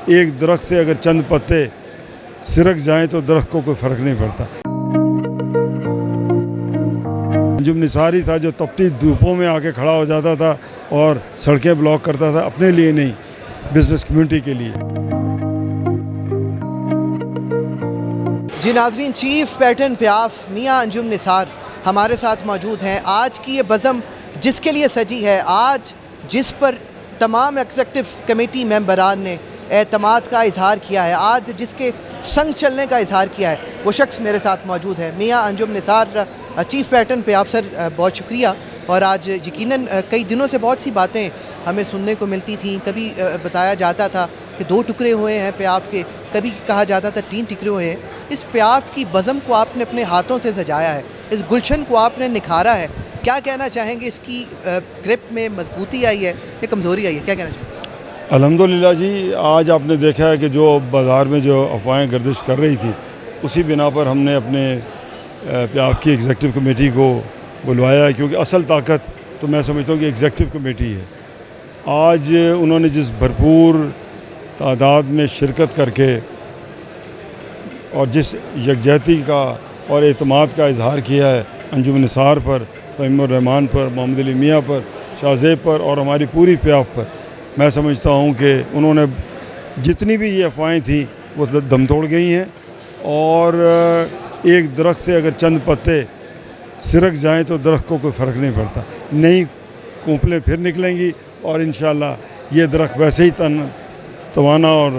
ایک درخت سے اگر چند پتے سرک جائیں تو درخت کو کوئی فرق نہیں پڑتا۔ انجم نثاری تھا جو تپتی دھوپوں میں آ کے کھڑا ہو جاتا تھا اور سڑکیں بلاک کرتا تھا، اپنے لیے نہیں، بزنس کمیونٹی کے لیے۔ جی ناظرین، چیف پیٹرن پیاف میاں انجم نثار ہمارے ساتھ موجود ہیں۔ آج کی یہ بزم جس کے لیے سجی ہے، آج جس پر تمام ایگزیکٹو کمیٹی ممبران نے اعتماد کا اظہار کیا ہے، آج جس کے سنگ چلنے کا اظہار کیا ہے، وہ شخص میرے ساتھ موجود ہے، میاں انجم نثار، چیف پیٹرن پیاف۔ سر بہت شکریہ۔ اور آج یقیناً کئی دنوں سے بہت سی باتیں ہمیں سننے کو ملتی تھیں، کبھی بتایا جاتا تھا کہ 2 ٹکڑے ہوئے ہیں پیاف کے، کبھی کہا جاتا تھا 3 ٹکڑے ہوئے ہیں۔ اس پیاف کی بزم کو آپ نے اپنے ہاتھوں سے سجایا ہے، اس گلشن کو آپ نے نکھارا ہے، کیا کہنا چاہیں گے؟ اس کی گرپ میں مضبوطی آئی ہے یا کمزوری آئی ہے، کیا کہنا چاہیں گے؟ الحمدللہ جی، آج آپ نے دیکھا ہے کہ جو بازار میں جو افواہیں گردش کر رہی تھی، اسی بنا پر ہم نے اپنے پیاف کی ایگزیکٹو کمیٹی کو بلوایا ہے، کیونکہ اصل طاقت تو میں سمجھتا ہوں کہ ایگزیکٹو کمیٹی ہے۔ آج انہوں نے جس بھرپور تعداد میں شرکت کر کے اور جس یکجہتی کا اور اعتماد کا اظہار کیا ہے انجم نثار پر، فہیم الرحمان پر، محمد علی میاں پر، شاہ زیب پر اور ہماری پوری پیاف پر، میں سمجھتا ہوں کہ انہوں نے جتنی بھی یہ افواہیں تھیں وہ دم توڑ گئی ہیں، اور ایک درخت سے اگر چند پتے سرک جائیں تو درخت کو کوئی فرق نہیں پڑتا، نئی کونپلیں پھر نکلیں گی اور انشاءاللہ یہ درخت ویسے ہی توانا اور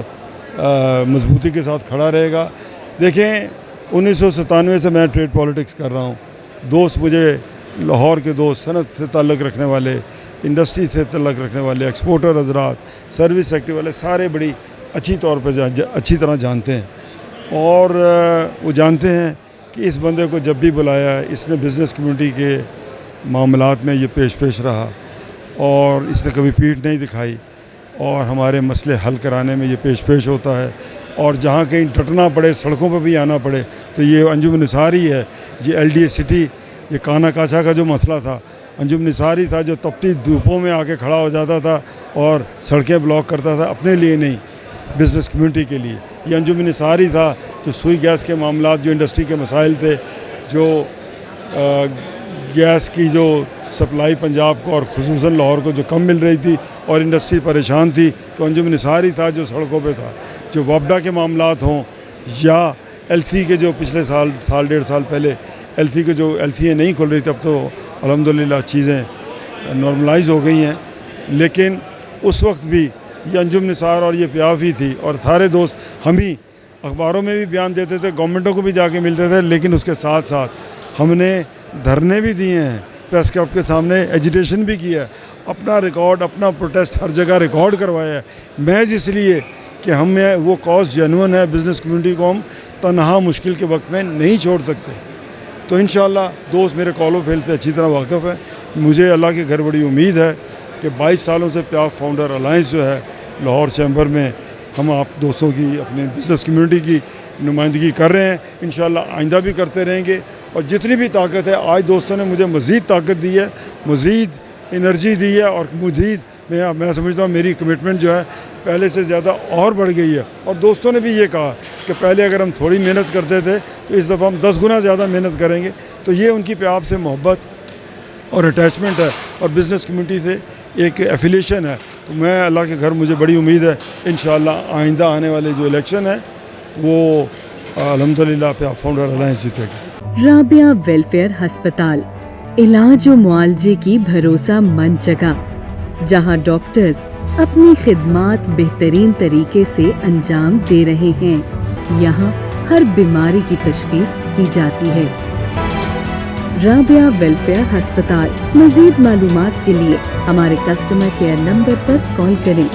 مضبوطی کے ساتھ کھڑا رہے گا۔ دیکھیں، 1997 سے میں ٹریڈ پالیٹکس کر رہا ہوں۔ دوست مجھے لاہور کے دوست، صنعت سے تعلق رکھنے والے، انڈسٹری سے تعلق رکھنے والے، ایکسپورٹر حضرات، سروس سیکٹر والے، سارے بڑی اچھی طور پہ اچھی طرح جانتے ہیں، اور وہ جانتے ہیں کہ اس بندے کو جب بھی بلایا ہے، اس نے بزنس کمیونٹی کے معاملات میں یہ پیش رہا، اور اس نے کبھی پیٹھ نہیں دکھائی، اور ہمارے مسئلے حل کرانے میں یہ پیش ہوتا ہے، اور جہاں کہیں ڈٹنا پڑے، سڑکوں پہ بھی آنا پڑے، تو یہ انجم نثار ہی ہے۔ یہ LDA سٹی، یہ کانا کاچا کا جو مسئلہ تھا، انجم نثار ہی تھا جو تپتی دھوپوں میں آ کے کھڑا ہو جاتا تھا اور سڑکیں بلاک کرتا تھا، اپنے لیے نہیں، بزنس کمیونٹی کے لیے۔ یہ انجم نثار ہی تھا جو سوئی گیس کے معاملات، جو انڈسٹری کے مسائل تھے، جو گیس کی جو سپلائی پنجاب کو اور خصوصاً لاہور کو جو کم مل رہی تھی اور انڈسٹری پریشان تھی، تو انجم نثار ہی تھا جو سڑکوں پہ تھا۔ جو وابڈا کے معاملات ہوں یا LC کے جو پچھلے سال 1.5 سال پہلے LC کے جو LCیں نہیں کھل رہی تھی، اب تو الحمدللہ چیزیں نارملائز ہو گئی ہیں، لیکن اس وقت بھی یہ انجم نثار اور یہ پیاف ہی تھی، اور سارے دوست ہم ہی اخباروں میں بھی بیان دیتے تھے، گورنمنٹوں کو بھی جا کے ملتے تھے، لیکن اس کے ساتھ ساتھ ہم نے دھرنے بھی دیے ہیں، پریس کلب کے سامنے ایجیٹیشن بھی کیا ہے، اپنا ریکارڈ، اپنا پروٹیسٹ ہر جگہ ریکارڈ کروایا ہے، محض اس لیے کہ ہمیں وہ کاز جینون ہے، بزنس کمیونٹی کو ہم تنہا مشکل کے وقت میں نہیں چھوڑ سکتے۔ تو انشاءاللہ دوست میرے کال و فیل سے اچھی طرح واقف ہے۔ مجھے اللہ کے گھر بڑی امید ہے کہ 22 سالوں سے پیاف فاؤنڈر الائنس جو ہے لاہور چیمبر میں، ہم آپ دوستوں کی، اپنے بزنس کمیونٹی کی نمائندگی کر رہے ہیں، انشاءاللہ آئندہ بھی کرتے رہیں گے، اور جتنی بھی طاقت ہے، آج دوستوں نے مجھے مزید طاقت دی ہے، مزید انرجی دی ہے، اور مزید میں سمجھتا ہوں میری کمٹمنٹ جو ہے پہلے سے زیادہ اور بڑھ گئی ہے۔ اور دوستوں نے بھی یہ کہا کہ پہلے اگر ہم تھوڑی محنت کرتے تھے تو اس دفعہ ہم 10 گنا زیادہ محنت کریں گے۔ تو یہ ان کی پیاف سے محبت اور اٹیچمنٹ ہے، اور بزنس کمیونٹی سے ایک ایفیلیشن ہے۔ تو میں اللہ کے گھر، مجھے بڑی امید ہے انشاءاللہ آئندہ آنے والے جو الیکشن ہے وہ الحمدللہ پیاف فاؤنڈر الائنس جیتے گی۔ رابعہ ویلفیئر ہسپتال، علاج و معالجے کی بھروسہ مند جگہ، جہاں ڈاکٹرز اپنی خدمات بہترین طریقے سے انجام دے رہے ہیں۔ یہاں ہر بیماری کی تشخیص کی جاتی ہے۔ رابعہ ویلفیئر ہسپتال۔ مزید معلومات کے لیے ہمارے کسٹمر کیئر نمبر پر کال کریں۔